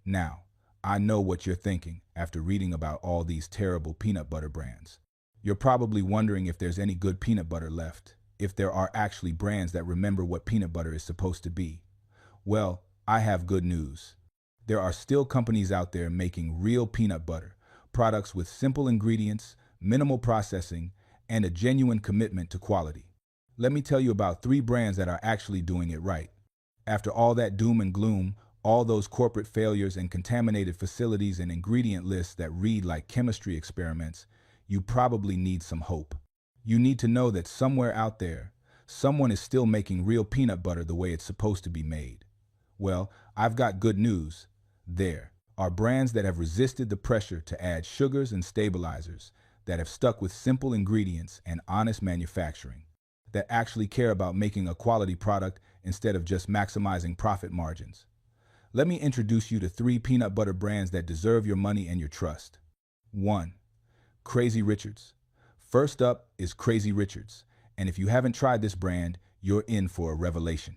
Now, I know what you're thinking after reading about all these terrible peanut butter brands. You're probably wondering if there's any good peanut butter left, if there are actually brands that remember what peanut butter is supposed to be. Well, I have good news. There are still companies out there making real peanut butter, products with simple ingredients, minimal processing, and a genuine commitment to quality. Let me tell you about 3 brands that are actually doing it right. After all that doom and gloom, all those corporate failures and contaminated facilities and ingredient lists that read like chemistry experiments, you probably need some hope. You need to know that somewhere out there, Someone is still making real peanut butter the way it's supposed to be made. Well, I've got good news. There are brands that have resisted the pressure to add sugars and stabilizers, that have stuck with simple ingredients and honest manufacturing, that actually care about making a quality product instead of just maximizing profit margins. Let me introduce you to 3 peanut butter brands that deserve your money and your trust. 1. Crazy Richards. First up is Crazy Richards, and if you haven't tried this brand, you're in for a revelation.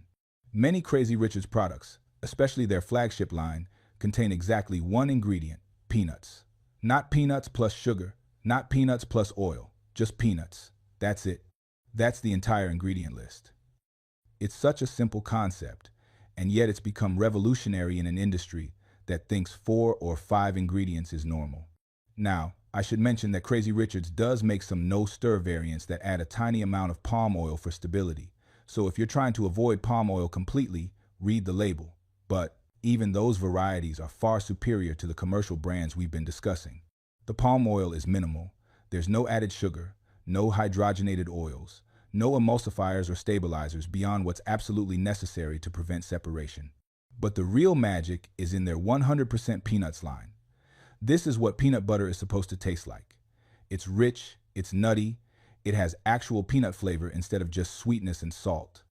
Many Crazy Richards products, especially their flagship line, contain exactly one ingredient: peanuts. Not peanuts plus sugar, not peanuts plus oil, just peanuts. That's it. That's the entire ingredient list. It's such a simple concept, and yet it's become revolutionary in an industry that thinks 4 or 5 ingredients is normal. Now, I should mention that Crazy Richards does make some no-stir variants that add a tiny amount of palm oil for stability. So if you're trying to avoid palm oil completely, read the label. But even those varieties are far superior to the commercial brands we've been discussing. The palm oil is minimal. There's no added sugar, no hydrogenated oils, no emulsifiers or stabilizers beyond what's absolutely necessary to prevent separation. But the real magic is in their 100% peanuts line. This is what peanut butter is supposed to taste like. It's rich, it's nutty, it has actual peanut flavor instead of just sweetness and salt.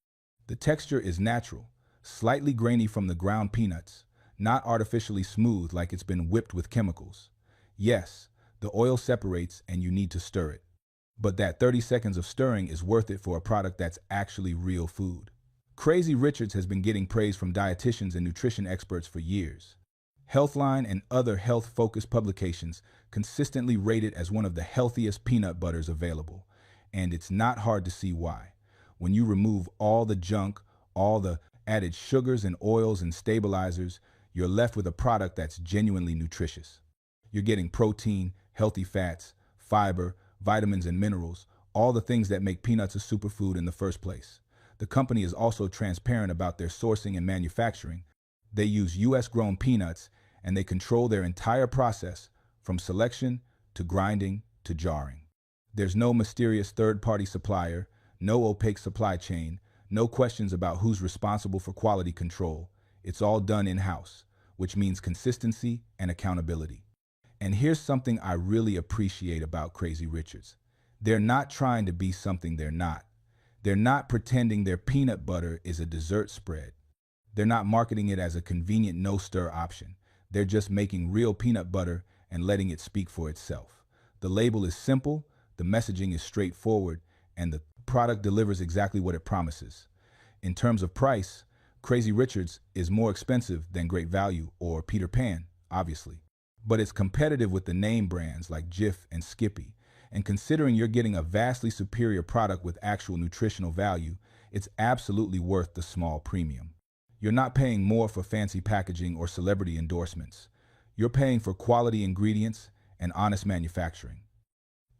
The texture is natural, slightly grainy from the ground peanuts, not artificially smooth like it's been whipped with chemicals. Yes, the oil separates and you need to stir it. But that 30 seconds of stirring is worth it for a product that's actually real food. Crazy Richards has been getting praise from dietitians and nutrition experts for years. Healthline and other health-focused publications consistently rate it as one of the healthiest peanut butters available. And it's not hard to see why. When you remove all the junk, all the added sugars and oils and stabilizers, you're left with a product that's genuinely nutritious. You're getting protein, healthy fats, fiber, vitamins and minerals, all the things that make peanuts a superfood in the first place. The company is also transparent about their sourcing and manufacturing. They use US-grown peanuts, and they control their entire process, from selection to grinding to jarring. There's no mysterious third-party supplier, no opaque supply chain, no questions about who's responsible for quality control. It's all done in-house, which means consistency and accountability. And here's something I really appreciate about Crazy Richards. They're not trying to be something they're not. They're not pretending their peanut butter is a dessert spread. They're not marketing it as a convenient no-stir option. They're just making real peanut butter and letting it speak for itself. The label is simple, the messaging is straightforward, and the product delivers exactly what it promises. In terms of price, Crazy Richards is more expensive than Great Value or Peter Pan, obviously. But it's competitive with the name brands like Jif and Skippy. And considering you're getting a vastly superior product with actual nutritional value, it's absolutely worth the small premium. You're not paying more for fancy packaging or celebrity endorsements. You're paying for quality ingredients and honest manufacturing.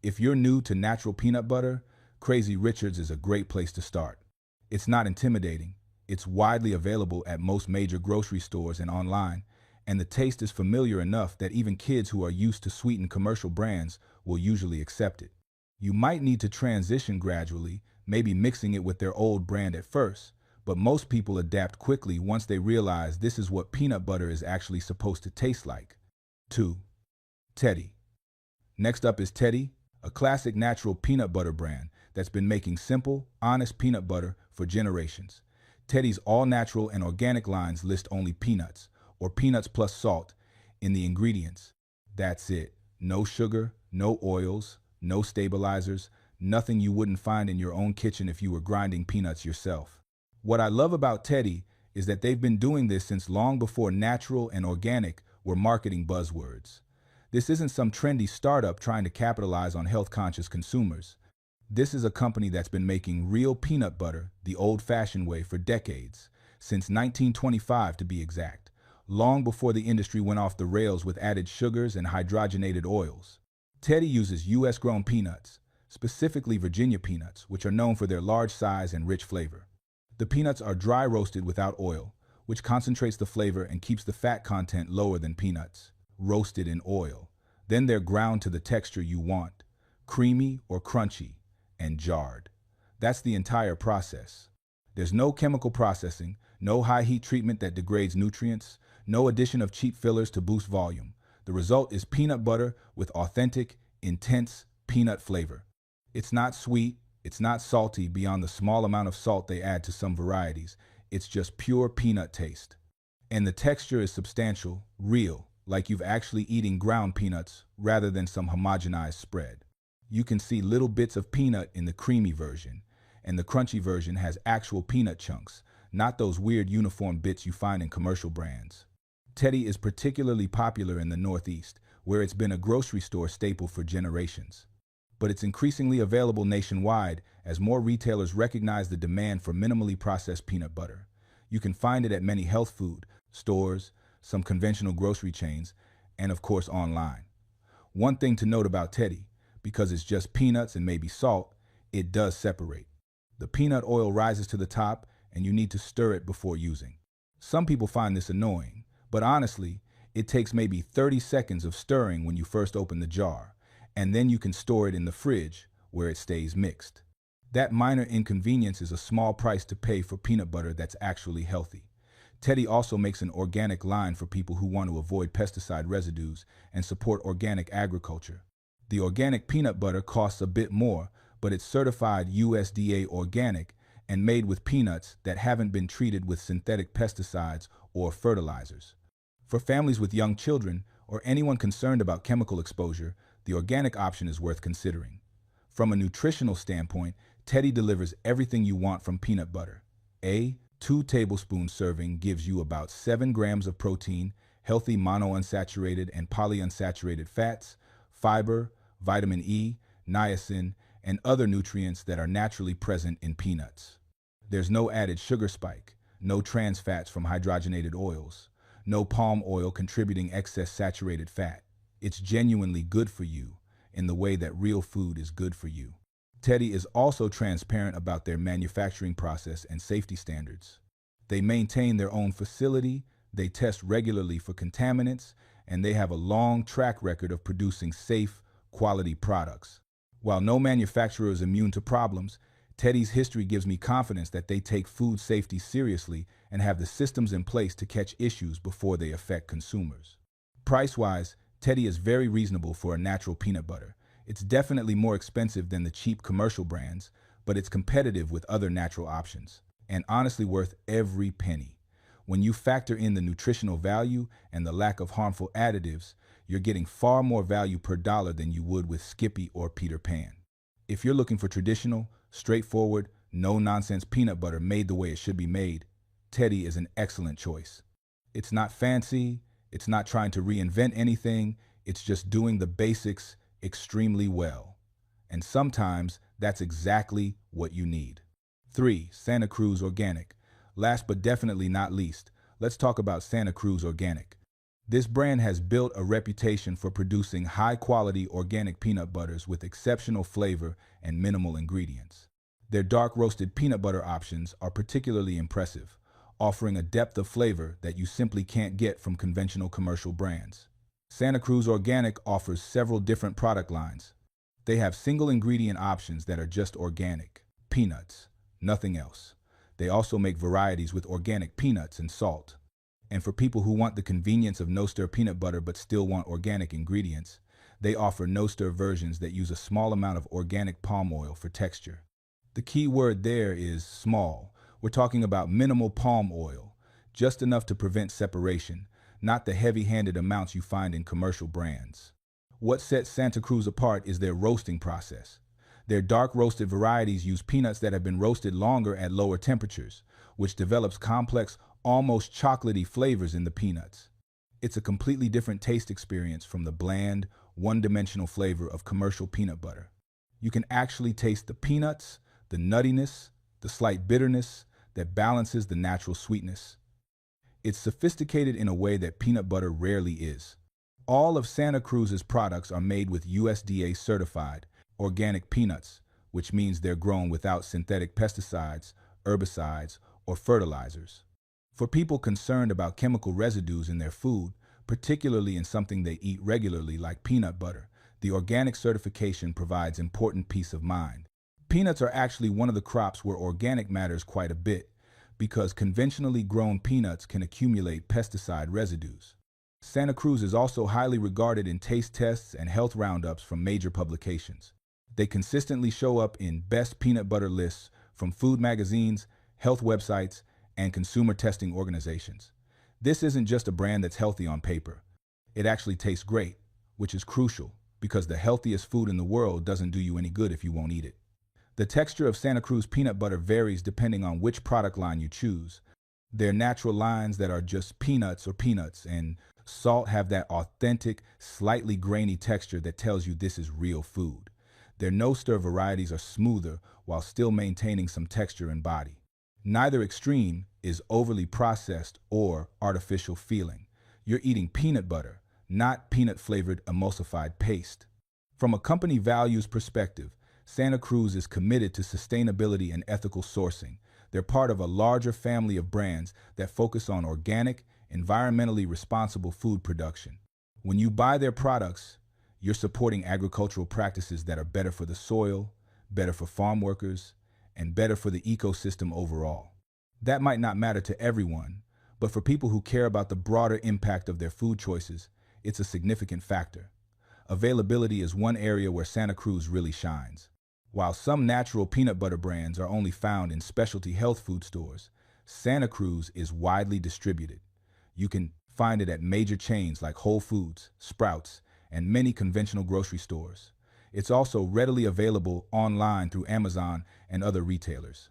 If you're new to natural peanut butter, Crazy Richards is a great place to start. It's not intimidating. It's widely available at most major grocery stores and online, and the taste is familiar enough that even kids who are used to sweetened commercial brands will usually accept it. You might need to transition gradually, maybe mixing it with their old brand at first, but most people adapt quickly once they realize this is what peanut butter is actually supposed to taste like. 2. Teddy. Next up is Teddy, a classic natural peanut butter brand that's been making simple, honest peanut butter for generations. Teddy's all-natural and organic lines list only peanuts, or peanuts plus salt, in the ingredients. That's it. No sugar, no oils, no stabilizers, nothing you wouldn't find in your own kitchen if you were grinding peanuts yourself. What I love about Teddy is that they've been doing this since long before natural and organic were marketing buzzwords. This isn't some trendy startup trying to capitalize on health-conscious consumers. This is a company that's been making real peanut butter the old-fashioned way for decades, since 1925 to be exact, long before the industry went off the rails with added sugars and hydrogenated oils. Teddy uses US-grown peanuts, specifically Virginia peanuts, which are known for their large size and rich flavor. The peanuts are dry roasted without oil, which concentrates the flavor and keeps the fat content lower than peanuts, roasted in oil. Then they're ground to the texture you want, creamy or crunchy, and jarred. That's the entire process. There's no chemical processing, no high heat treatment that degrades nutrients, no addition of cheap fillers to boost volume. The result is peanut butter with authentic, intense peanut flavor. It's not sweet, it's not salty beyond the small amount of salt they add to some varieties. It's just pure peanut taste. And the texture is substantial, real, like you've actually eating ground peanuts rather than some homogenized spread. You can see little bits of peanut in the creamy version, and the crunchy version has actual peanut chunks, not those weird uniform bits you find in commercial brands. Teddy is particularly popular in the Northeast, where it's been a grocery store staple for generations. But it's increasingly available nationwide as more retailers recognize the demand for minimally processed peanut butter. You can find it at many health food stores, some conventional grocery chains, and of course online. One thing to note about Teddy, because it's just peanuts and maybe salt, it does separate. The peanut oil rises to the top and you need to stir it before using. Some people find this annoying, but honestly, it takes maybe 30 seconds of stirring when you first open the jar, and then you can store it in the fridge where it stays mixed. That minor inconvenience is a small price to pay for peanut butter that's actually healthy. Teddy also makes an organic line for people who want to avoid pesticide residues and support organic agriculture. The organic peanut butter costs a bit more, but it's certified USDA organic and made with peanuts that haven't been treated with synthetic pesticides or fertilizers. For families with young children or anyone concerned about chemical exposure, the organic option is worth considering. From a nutritional standpoint, Teddy delivers everything you want from peanut butter. A 2 tablespoon serving gives you about 7 grams of protein, healthy monounsaturated and polyunsaturated fats, fiber, vitamin E, niacin, and other nutrients that are naturally present in peanuts. There's no added sugar spike, no trans fats from hydrogenated oils, no palm oil contributing excess saturated fat. It's genuinely good for you in the way that real food is good for you. Teddy is also transparent about their manufacturing process and safety standards. They maintain their own facility, they test regularly for contaminants, and they have a long track record of producing safe, quality products. While no manufacturer is immune to problems, Teddy's history gives me confidence that they take food safety seriously and have the systems in place to catch issues before they affect consumers. Price-wise, Teddy is very reasonable for a natural peanut butter. It's definitely more expensive than the cheap commercial brands, but it's competitive with other natural options, and honestly worth every penny. When you factor in the nutritional value and the lack of harmful additives, you're getting far more value per dollar than you would with Skippy or Peter Pan. If you're looking for traditional, straightforward, no-nonsense peanut butter made the way it should be made, Teddy is an excellent choice. It's not fancy, it's not trying to reinvent anything, it's just doing the basics extremely well. And sometimes that's exactly what you need. 3. Santa Cruz Organic. Last but definitely not least, let's talk about Santa Cruz Organic. This brand has built a reputation for producing high-quality organic peanut butters with exceptional flavor and minimal ingredients. Their dark roasted peanut butter options are particularly impressive, offering a depth of flavor that you simply can't get from conventional commercial brands. Santa Cruz Organic offers several different product lines. They have single ingredient options that are just organic, peanuts, nothing else. They also make varieties with organic peanuts and salt. And for people who want the convenience of no-stir peanut butter but still want organic ingredients, they offer no-stir versions that use a small amount of organic palm oil for texture. The key word there is small. We're talking about minimal palm oil, just enough to prevent separation, not the heavy-handed amounts you find in commercial brands. What sets Santa Cruz apart is their roasting process. Their dark roasted varieties use peanuts that have been roasted longer at lower temperatures, which develops complex, almost chocolatey flavors in the peanuts. It's a completely different taste experience from the bland, one-dimensional flavor of commercial peanut butter. You can actually taste the peanuts, the nuttiness, the slight bitterness that balances the natural sweetness. It's sophisticated in a way that peanut butter rarely is. All of Santa Cruz's products are made with USDA certified organic peanuts, which means they're grown without synthetic pesticides, herbicides, or fertilizers. For people concerned about chemical residues in their food, particularly in something they eat regularly like peanut butter, the organic certification provides important peace of mind. Peanuts are actually one of the crops where organic matters quite a bit, because conventionally grown peanuts can accumulate pesticide residues. Santa Cruz is also highly regarded in taste tests and health roundups from major publications. They consistently show up in best peanut butter lists from food magazines, health websites, and consumer testing organizations. This isn't just a brand that's healthy on paper. It actually tastes great, which is crucial, because the healthiest food in the world doesn't do you any good if you won't eat it. The texture of Santa Cruz peanut butter varies depending on which product line you choose. There are natural lines that are just peanuts or peanuts, and salt have that authentic, slightly grainy texture that tells you this is real food. Their no-stir varieties are smoother while still maintaining some texture and body. Neither extreme is overly processed or artificial feeling. You're eating peanut butter, not peanut-flavored emulsified paste. From a company values perspective, Santa Cruz is committed to sustainability and ethical sourcing. They're part of a larger family of brands that focus on organic, environmentally responsible food production. When you buy their products, you're supporting agricultural practices that are better for the soil, better for farm workers, and better for the ecosystem overall. That might not matter to everyone, but for people who care about the broader impact of their food choices, it's a significant factor. Availability is one area where Santa Cruz really shines. While some natural peanut butter brands are only found in specialty health food stores, Santa Cruz is widely distributed. You can find it at major chains like Whole Foods, Sprouts, and many conventional grocery stores. It's also readily available online through Amazon and other retailers.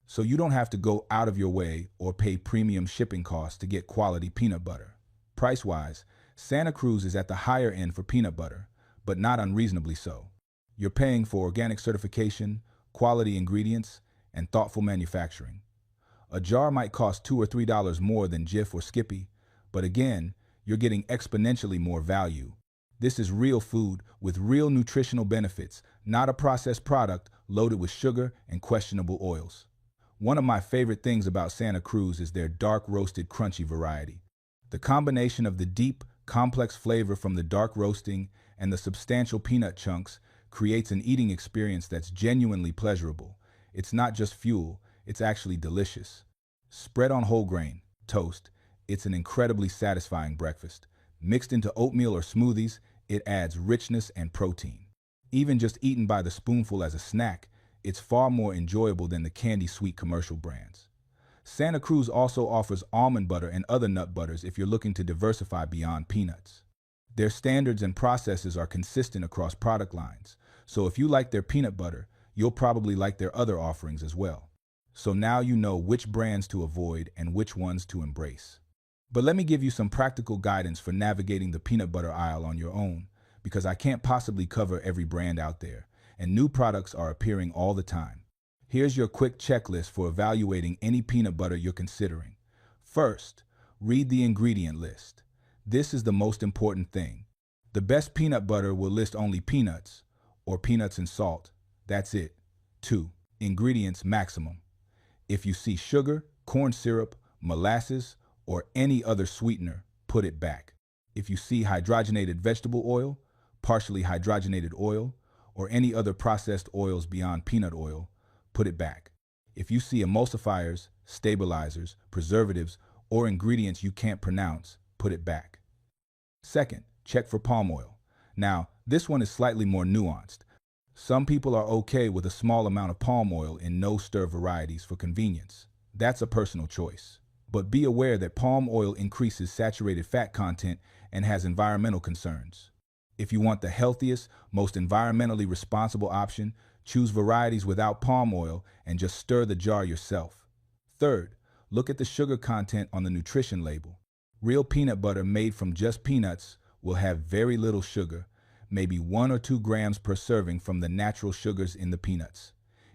So you don't have to go out of your way or pay premium shipping costs to get quality peanut butter. Price-wise, Santa Cruz is at the higher end for peanut butter, but not unreasonably so. You're paying for organic certification, quality ingredients, and thoughtful manufacturing. A jar might cost $2 or $3 more than Jif or Skippy, but again, you're getting exponentially more value. This is real food with real nutritional benefits, not a processed product loaded with sugar and questionable oils. One of my favorite things about Santa Cruz is their dark roasted crunchy variety. The combination of the deep, complex flavor from the dark roasting and the substantial peanut chunks creates an eating experience that's genuinely pleasurable. It's not just fuel, it's actually delicious. Spread on whole grain, toast, it's an incredibly satisfying breakfast. Mixed into oatmeal or smoothies, it adds richness and protein. Even just eaten by the spoonful as a snack, it's far more enjoyable than the candy-sweet commercial brands. Santa Cruz also offers almond butter and other nut butters if you're looking to diversify beyond peanuts. Their standards and processes are consistent across product lines, so if you like their peanut butter, you'll probably like their other offerings as well. So now you know which brands to avoid and which ones to embrace. But let me give you some practical guidance for navigating the peanut butter aisle on your own, because I can't possibly cover every brand out there, and new products are appearing all the time. Here's your quick checklist for evaluating any peanut butter you're considering. First, read the ingredient list. This is the most important thing. The best peanut butter will list only peanuts, or peanuts and salt. That's it. 2. Ingredients maximum. If you see sugar, corn syrup, molasses, or any other sweetener, put it back. If you see hydrogenated vegetable oil, partially hydrogenated oil, or any other processed oils beyond peanut oil, put it back. If you see emulsifiers, stabilizers, preservatives, or ingredients you can't pronounce, put it back. Second, check for palm oil. Now, this one is slightly more nuanced. Some people are okay with a small amount of palm oil in no-stir varieties for convenience. That's a personal choice. But be aware that palm oil increases saturated fat content and has environmental concerns. If you want the healthiest, most environmentally responsible option, choose varieties without palm oil and just stir the jar yourself. Third, look at the sugar content on the nutrition label. Real peanut butter made from just peanuts will have very little sugar, maybe 1 or 2 grams per serving from the natural sugars in the peanuts.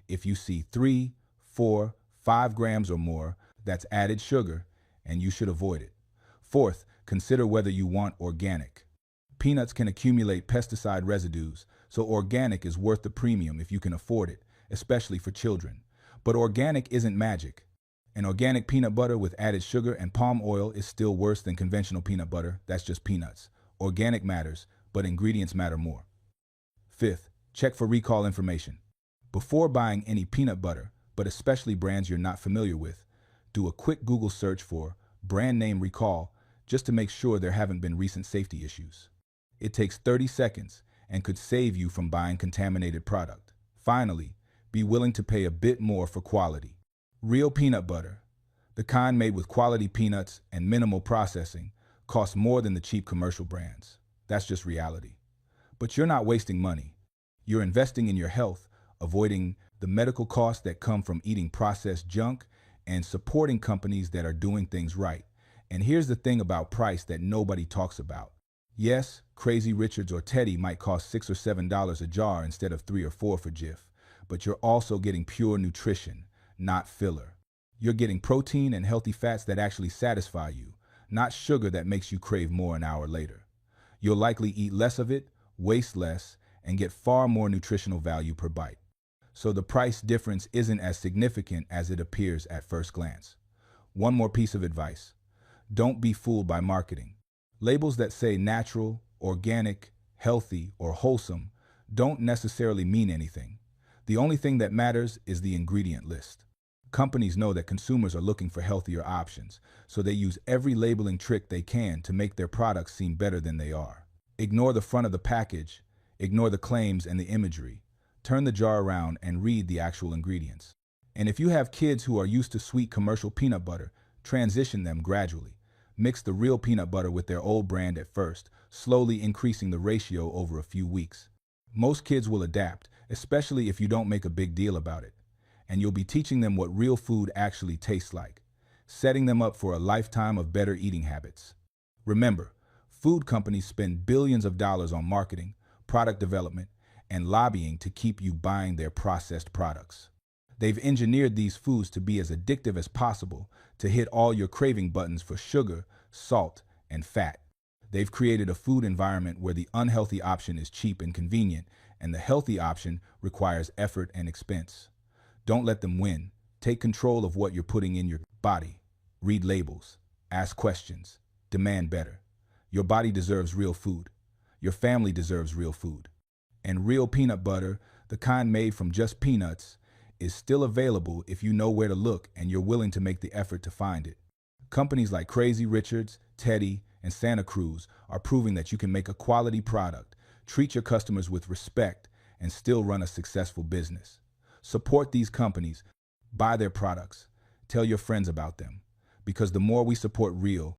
If you see 3, 4, 5 grams or more, that's added sugar, and you should avoid it. Fourth, consider whether you want organic. Peanuts can accumulate pesticide residues, so organic is worth the premium if you can afford it, especially for children. But organic isn't magic. An organic peanut butter with added sugar and palm oil is still worse than conventional peanut butter, that's just peanuts. Organic matters, but ingredients matter more. Fifth, check for recall information. Before buying any peanut butter, but especially brands you're not familiar with, do a quick Google search for brand name recall just to make sure there haven't been recent safety issues. It takes 30 seconds and could save you from buying contaminated product. Finally, be willing to pay a bit more for quality. Real peanut butter, the kind made with quality peanuts and minimal processing, costs more than the cheap commercial brands. That's just reality. But you're not wasting money. You're investing in your health, avoiding the medical costs that come from eating processed junk, and supporting companies that are doing things right. And here's the thing about price that nobody talks about. Yes, Crazy Richards or Teddy might cost $6 or $7 a jar instead of 3 or 4 for Jif, but you're also getting pure nutrition, not filler. You're getting protein and healthy fats that actually satisfy you, not sugar that makes you crave more an hour later. You'll likely eat less of it, waste less, and get far more nutritional value per bite. So the price difference isn't as significant as it appears at first glance. One more piece of advice. Don't be fooled by marketing. Labels that say natural, organic, healthy, or wholesome don't necessarily mean anything. The only thing that matters is the ingredient list. Companies know that consumers are looking for healthier options, so they use every labeling trick they can to make their products seem better than they are. Ignore the front of the package, ignore the claims and the imagery. Turn the jar around and read the actual ingredients. And if you have kids who are used to sweet commercial peanut butter, transition them gradually. Mix the real peanut butter with their old brand at first, slowly increasing the ratio over a few weeks. Most kids will adapt, especially if you don't make a big deal about it. And you'll be teaching them what real food actually tastes like, setting them up for a lifetime of better eating habits. Remember, food companies spend billions of dollars on marketing, product development, and lobbying to keep you buying their processed products. They've engineered these foods to be as addictive as possible, to hit all your craving buttons for sugar, salt, and fat. They've created a food environment where the unhealthy option is cheap and convenient, and the healthy option requires effort and expense. Don't let them win. Take control of what you're putting in your body. Read labels. Ask questions. Demand better. Your body deserves real food. Your family deserves real food. And real peanut butter, the kind made from just peanuts, is still available if you know where to look and you're willing to make the effort to find it. Companies like Crazy Richards, Teddy, and Santa Cruz are proving that you can make a quality product, treat your customers with respect, and still run a successful business. Support these companies, buy their products, tell your friends about them, because the more we support real,